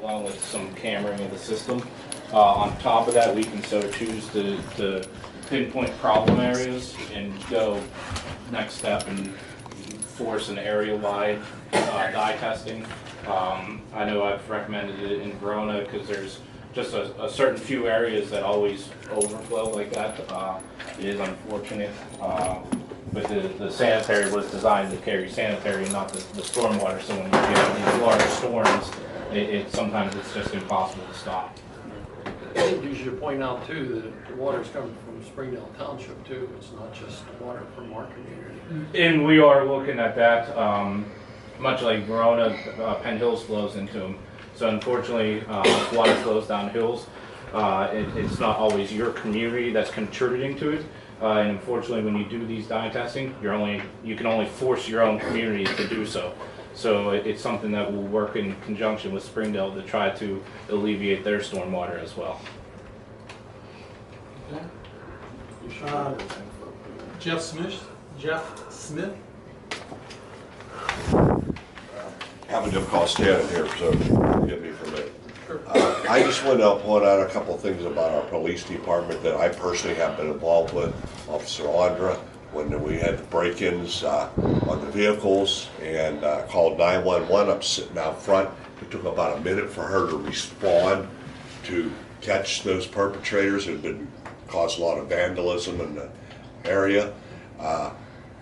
along with some cammering of the system. On top of that, we can so choose to pinpoint problem areas and go next step and force an area-wide dye testing. I know I've recommended it in Verona because there's just a certain few areas that always overflow like that. It is unfortunate, but the sanitary was designed to carry sanitary, not the stormwater. So when you get these large storms, sometimes it's just impossible to stop. I think you should point out too that the water's coming from Springdale Township too. It's not just water from our community. And we are looking at that. Much like Verona, Penn Hills flows into them. So unfortunately, water flows down hills. It's not always your community that's contributing to it. And unfortunately, when you do these dye testing, you can only force your own community to do so. So it's something that will work in conjunction with Springdale to try to alleviate their stormwater as well. Jeff Smith. Having difficult standing here, so forgive me for that. I just want to point out a couple of things about our police department that I personally have been involved with. Officer Andra, when we had the break-ins on the vehicles and called 911 up sitting out front. It took about a minute for her to respond to catch those perpetrators who had caused a lot of vandalism in the area.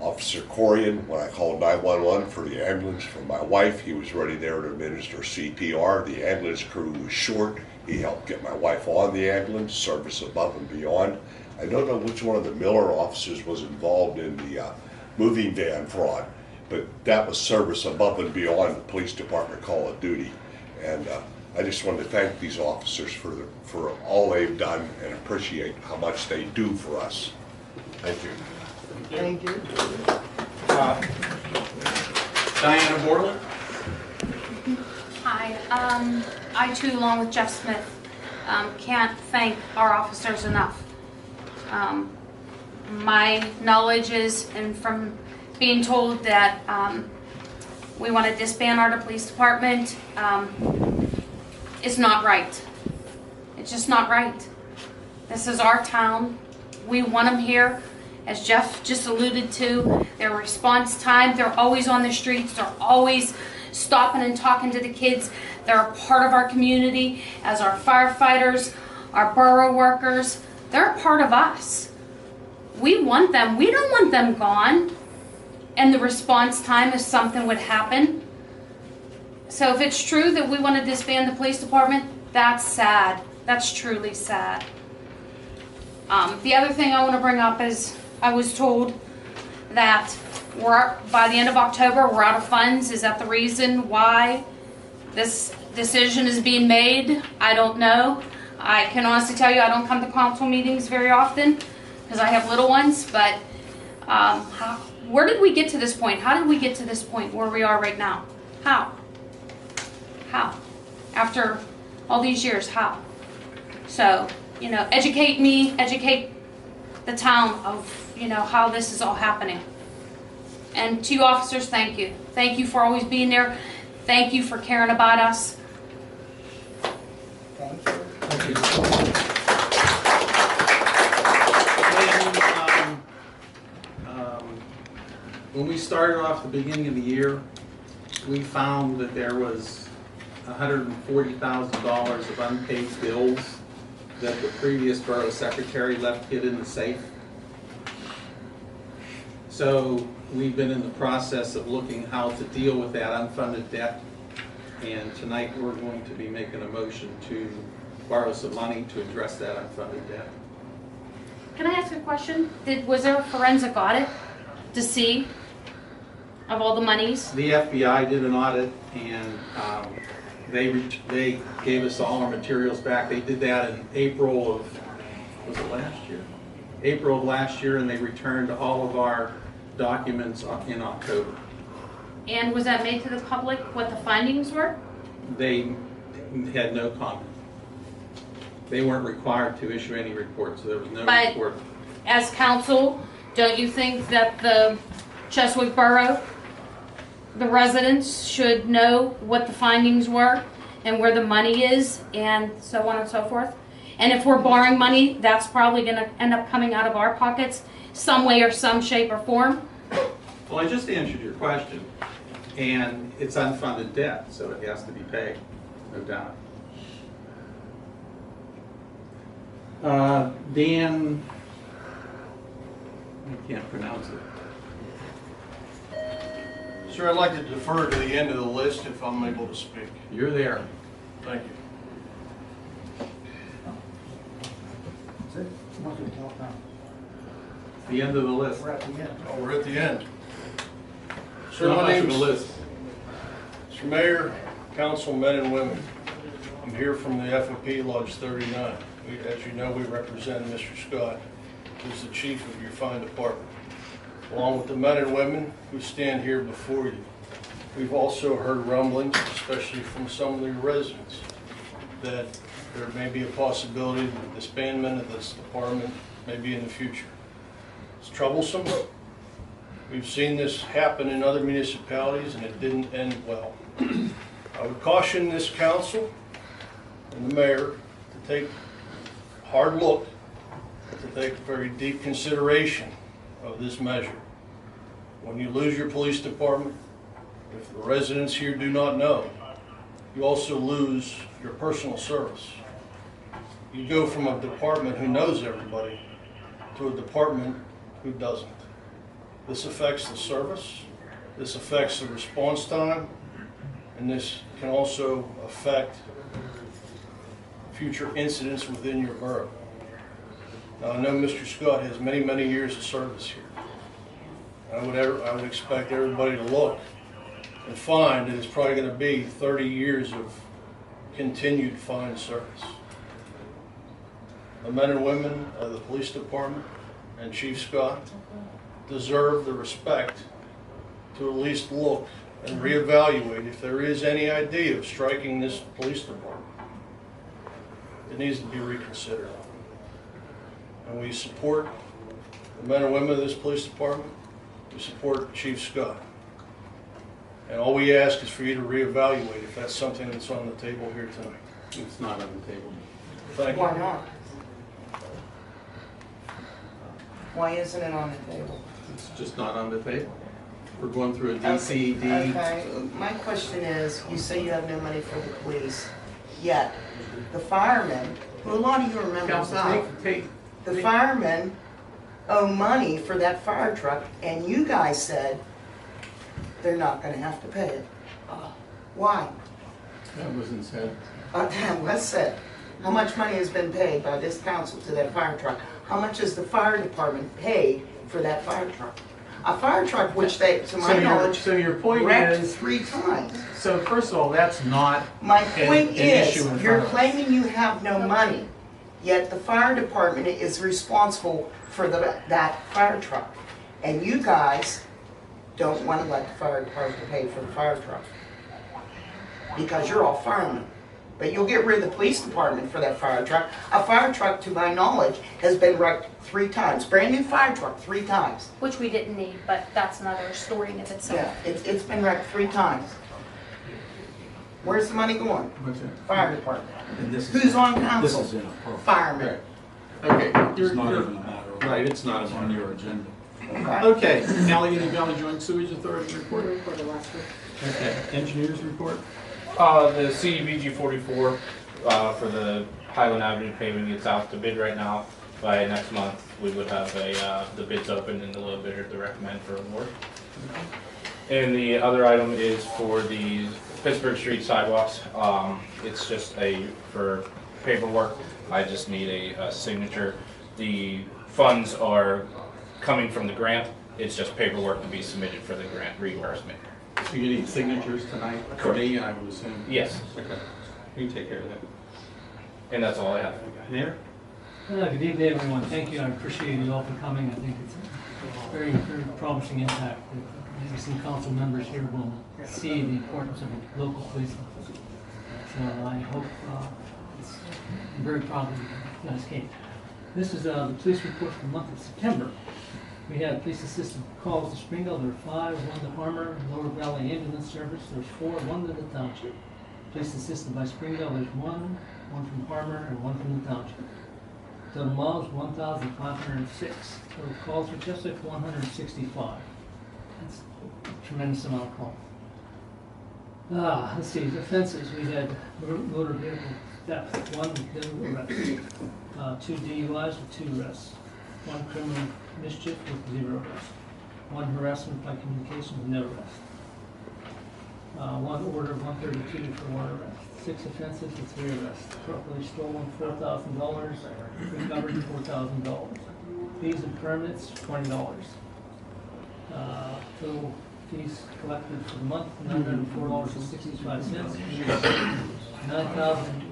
Officer Corian, when I called 911 for the ambulance for my wife, he was ready there to administer CPR. The ambulance crew was short. He helped get my wife on the ambulance, service above and beyond. I don't know which one of the Miller officers was involved in the moving van fraud, but that was service above and beyond the police department call of duty. And I just wanted to thank these officers for all they've done and appreciate how much they do for us. Thank you. Thank you. Diana Borland. Hi. I too, along with Jeff Smith, can't thank our officers enough. My knowledge is, and from being told that we want to disband our police department, is not right. It's just not right. This is our town. We want them here. As Jeff just alluded to, their response time, they're always on the streets, they're always stopping and talking to the kids. They're a part of our community as our firefighters, our borough workers. They're a part of us. We want them. We don't want them gone. And the response time if something would happen. So if it's true that we want to disband the police department, that's sad. That's truly sad. The other thing I want to bring up is I was told that by the end of October we're out of funds. Is that the reason why this decision is being made? I don't know. I can honestly tell you I don't come to council meetings very often because I have little ones, but where did we get to this point? How did we get to this point where we are right now? How? After all these years, how? So, educate me, educate the town of, how this is all happening. And to you officers, thank you. Thank you for always being there. Thank you for caring about us. Thank you. Thank you. When we started off the beginning of the year, we found that there was $140,000 of unpaid bills that the previous borough secretary left hid in the safe. So we've been in the process of looking how to deal with that unfunded debt, and tonight we're going to be making a motion to borrow some money to address that unfunded debt. Can I ask a question? Was there a forensic audit to see of all the monies? The FBI did an audit, and they gave us all our materials back. They did that in April of, was it last year? April of last year, and they returned all of our documents in October. And was that made to the public what the findings were? They had no comment. They weren't required to issue any report, so there was no report. As council, don't you think that the Cheswick Borough, the residents should know what the findings were and where the money is and so on and so forth. And if we're borrowing money, that's probably gonna end up coming out of our pockets some way or some shape or form. Well, I just answered your question, and it's unfunded debt, so it has to be paid, no doubt. Dan, I can't pronounce it. Sir, I'd like to defer to the end of the list if I'm able to speak. You're there. Thank you. The end of the list. Oh, we're at the end. Sir, Not my much of name's a list. Mr. Mayor, council, men and women. I'm here from the FOP Lodge 39. As you know, we represent Mr. Scott, who's the chief of your fine department, along with the men and women who stand here before you. We've also heard rumblings, especially from some of the residents, that there may be a possibility of disbandment of this department maybe in the future. It's troublesome. We've seen this happen in other municipalities and it didn't end well. I would caution this council and the mayor to take a hard look, to take very deep consideration of this measure. When you lose your police department, if the residents here do not know, you also lose your personal service. You go from a department who knows everybody to a department who doesn't. This affects the service, this affects the response time, and this can also affect future incidents within your borough. Now, I know Mr. Scott has many, many years of service here. I would expect everybody to look and find that it's probably going to be 30 years of continued fine service. The men and women of the police department and Chief Scott deserve the respect to at least look and reevaluate if there is any idea of striking this police department. It needs to be reconsidered. And we support the men and women of this police department. We support Chief Scott. And all we ask is for you to reevaluate if that's something that's on the table here tonight. It's not on the table. Thank you. Why not? Why isn't it on the table? It's just not on the table. We're going through a Okay, DCD. okay. My question is, you say you have no money for the police, yet the firemen, who a lot of you are members Council, of, take, the firemen owe money for that fire truck, and you guys said they're not gonna have to pay it. Why? that wasn't said. That was said. How much money has been paid by this council to that fire truck? How much has the fire department paid for that fire truck? A fire truck which they, to my knowledge, So your point wrecked is, 3 times. so first of all, that's not My an point issue is, in you're front of us. claiming you have no money, yet the fire department is responsible for that fire truck. And you guys don't want to let the fire department pay for the fire truck. Because you're all firemen. But you'll get rid of the police department for that fire truck. A fire truck, to my knowledge, has been wrecked 3 times. Brand new fire truck, 3 times. Which we didn't need, but that's another story in of itself. Yeah, it's been wrecked 3 times. Where's the money going? What's it? Fire department. And this Who's on This council? is inappropriate. Firemen. Okay. It's not even a matter of. Right, it's not a on your agenda. Okay, Allegheny Valley Joint Sewage Authority report. Okay, engineers report. The CDBG 44 for the Highland Avenue paving gets out to bid right now. By next month, we would have the bids open and the low bidder to recommend for award. And the other item is for the Pittsburgh Street sidewalks. It's just for paperwork. I just need a signature. The funds are coming from the grant. It's just paperwork to be submitted for the grant reimbursement. So you need signatures tonight for Correct. me, I would assume? Yes, Okay, you can take care of that. and that's all I have. Mayor? Good evening, everyone. Thank you. I appreciate you all for coming. I think it's a very, very promising impact that maybe some council members here will see the importance of a local police officer. So I hope I'm very proud of you guys came. This is the police report for the month of September. We had police assistant calls to Springdale. There are 5, 1 to Harmer, Lower Valley Ambulance Service. There's 4, 1 to the township. Police assisted by Springdale, there's one from Harmer, and one from the township. Total miles, 1,506. Total calls for Jessup, 165. That's a tremendous amount of calls. Let's see, offenses, we had motor vehicle theft, 1 no arrest, 2 DUIs with 2 arrests, 1 criminal mischief with 0 arrests, 1 harassment by communication with no arrest, 1 order of 132 for 1 arrest, 6 offenses with 3 arrests, properly stolen $4,000, recovered $4,000, fees and permits $20. Total fees collected for the month, $904.65. 9,000.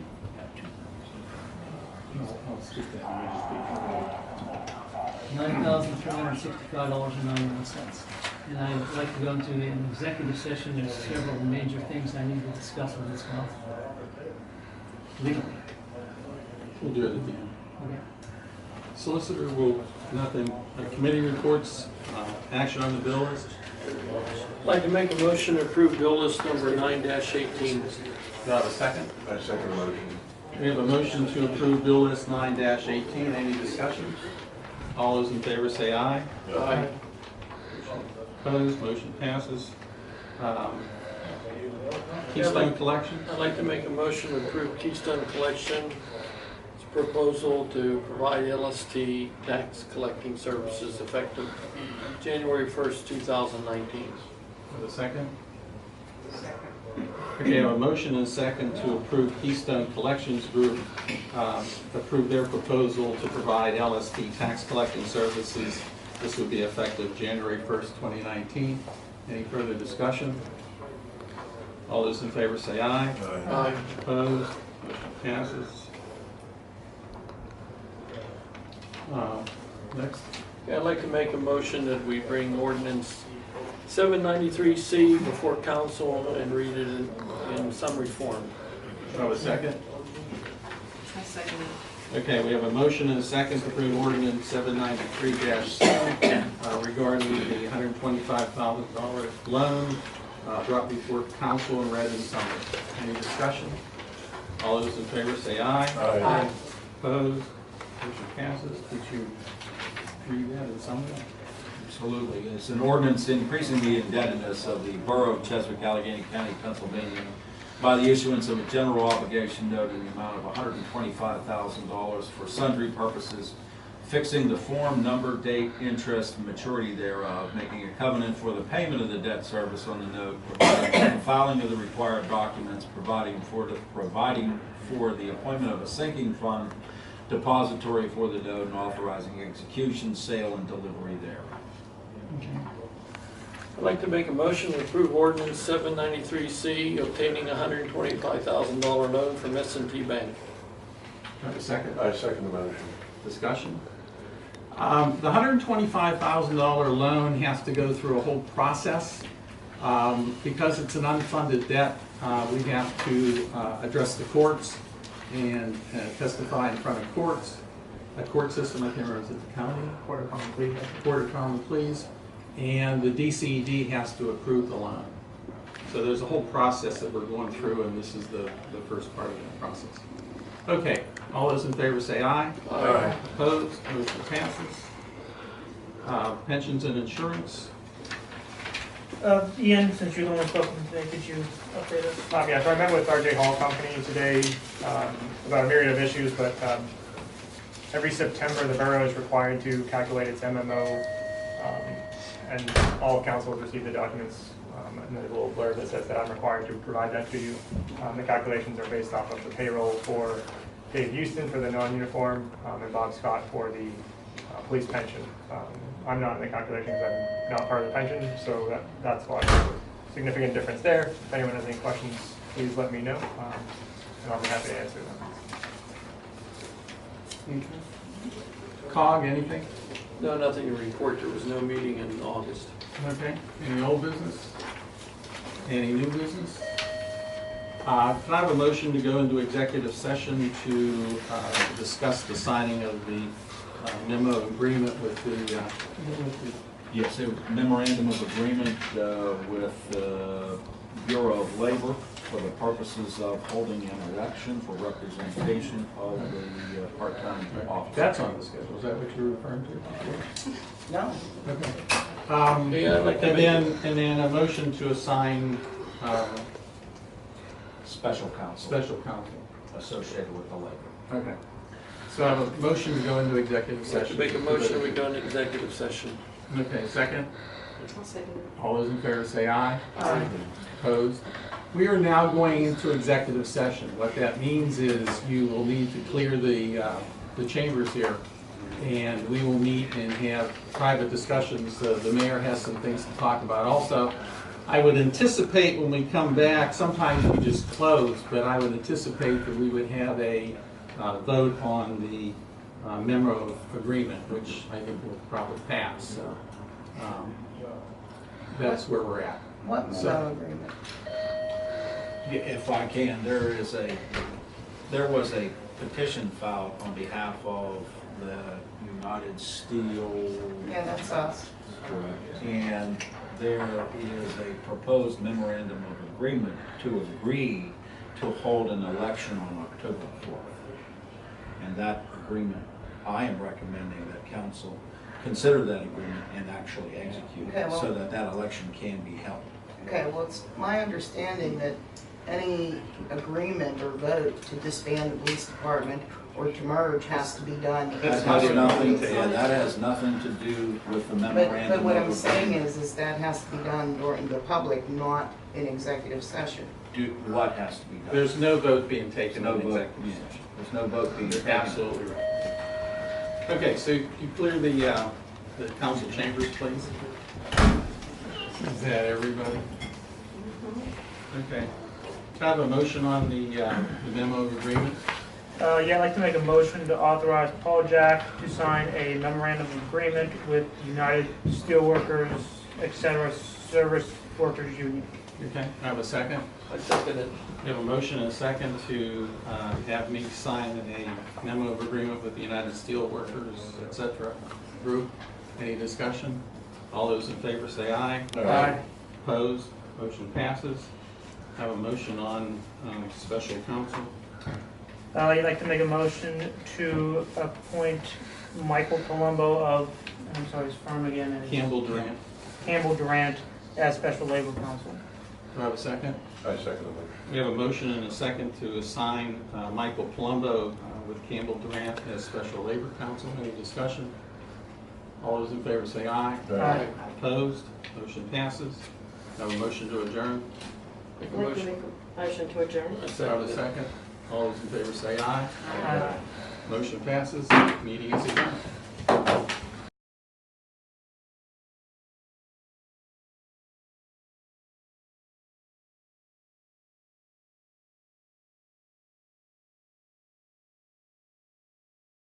$9,365.91. And I'd like to go into an executive session. There's several major things I need to discuss with this council. Legally. We'll do it at the end. Okay. Solicitor will, nothing, committee reports, action on the bill list. I'd like to make a motion to approve bill list number 9-18. Do I have a second? I second the motion. We have a motion to approve bill list 9-18. Any discussion? All those in favor say aye. Aye. Opposed, motion passes. Keystone Collection. I'd like to make a motion to approve Keystone Collection. It's a proposal to provide LST tax collecting services effective January 1st, 2019. Have a second? Okay, I have a motion and a second to approve Keystone Collections Group, approve their proposal to provide LST tax collecting services. This would be effective January 1st, 2019. Any further discussion? All those in favor say aye. Aye. Opposed? Motion passes. Next. Yeah, I'd like to make a motion that we bring ordinance 793C before council and read it in summary form. Do I have a second? I second it. Okay, we have a motion and a second to approve ordinance 793-7 regarding the $125,000 loan brought before council and read in summary. Any discussion? All those in favor say aye. Aye. Opposed? Motion passes. Did you read that in summary? Absolutely. It's an ordinance increasing the indebtedness of the Borough of Cheswick, Allegheny County, Pennsylvania, by the issuance of a general obligation note in the amount of $125,000 for sundry purposes, fixing the form, number, date, interest, and maturity thereof, making a covenant for the payment of the debt service on the note, providing for the filing of the required documents, providing for the appointment of a sinking fund depository for the note, and authorizing execution, sale, and delivery thereof. I'd like to make a motion to approve ordinance 793C obtaining a $125,000 loan from S&T Bank. Do I have a second? I second the motion. Discussion? The $125,000 loan has to go through a whole process. Because it's an unfunded debt, we have to address the courts and testify in front of courts. A court system, I can't remember, is it the county? Court of Common Pleas. Court of Common Pleas. And the DCED has to approve the loan. So there's a whole process that we're going through, and this is the first part of that process. Okay, all those in favor say aye. Aye. Opposed, motion passes. Pensions and insurance. Ian, since you're the one spoken today, could you update us? Yeah, so I met with RJ Hall Company today about a myriad of issues, but every September the borough is required to calculate its MMO, and all council has received the documents, and there's a little blurb that says that I'm required to provide that to you. The calculations are based off of the payroll for Dave Houston for the non-uniform, and Bob Scott for the police pension. I'm not in the calculations, I'm not part of the pension, so that's why there's a significant difference there. If anyone has any questions, please let me know, and I'll be happy to answer them. COG, anything? No, nothing to report. There was no meeting in August. Okay. Any old business? Any new business? Can I have a motion to go into executive session to discuss the signing of the memo agreement with the Yes, a memorandum of agreement with the Bureau of Labor for the purposes of holding an election for representation of the part-time officer. That's on the schedule, is that what you're referring to? No. Okay. Yeah, I'd like to And then a motion to assign Special counsel special counsel. associated with the labor. Okay. So I have a motion to go into executive I'd like to session. make a motion, we go into executive session. Okay, second. I'll second it. All those in favor say aye. Aye. Opposed? We are now going into executive session. What that means is you will need to clear the chambers here, and we will meet and have private discussions. The mayor has some things to talk about. Also, I would anticipate when we come back, sometimes we just close, but I would anticipate that we would have a vote on the memo of agreement, which I think will probably pass. So that's where we're at. What So- memo agreement? If I can, there was a petition filed on behalf of the United Steel. Yeah, that's us. And there is a proposed memorandum of agreement to agree to hold an election on October 4th. And that agreement, I am recommending that council consider that agreement and actually execute Okay, it well- so that that election can be held. Okay, well, it's my understanding that any agreement or vote to disband the police department or to merge has to be done. That's That has nothing to- that has nothing to do with the But memorandum what of I'm saying agreement. is that has to be done during the public, not in executive session. What has to be done? There's no vote being taken no on vote, executive yeah, session. there's no vote being You're taken. absolutely right. Okay, so you clear the council chambers, please. Is that everybody? Okay. Can I have a motion on the memo of agreement? Yeah, I'd like to make a motion to authorize Paul Jack to sign a memorandum of agreement with United Steelworkers, et cetera, Service Workers Union. Okay, I have a second. I second it. We have a motion and a second to have me sign a memo of agreement with the United Steelworkers, et cetera, group. Any discussion? All those in favor say aye. Aye. Opposed? Motion passes. I have a motion on special counsel. I'd like to make a motion to appoint Michael Palumbo of, I'm sorry, his firm again is Campbell Durant. Campbell Durant as special labor counsel. Do I have a second? I second it. We have a motion and a second to assign Michael Palumbo with Campbell Durant as special labor counsel. Any discussion? All those in favor say aye. Aye. Opposed? Motion passes. I have a motion to adjourn. Make a I'd like to motion. make a motion to adjourn. I Do I have a second it. second? All those in favor say aye. Aye. Motion passes. Meeting is adjourned.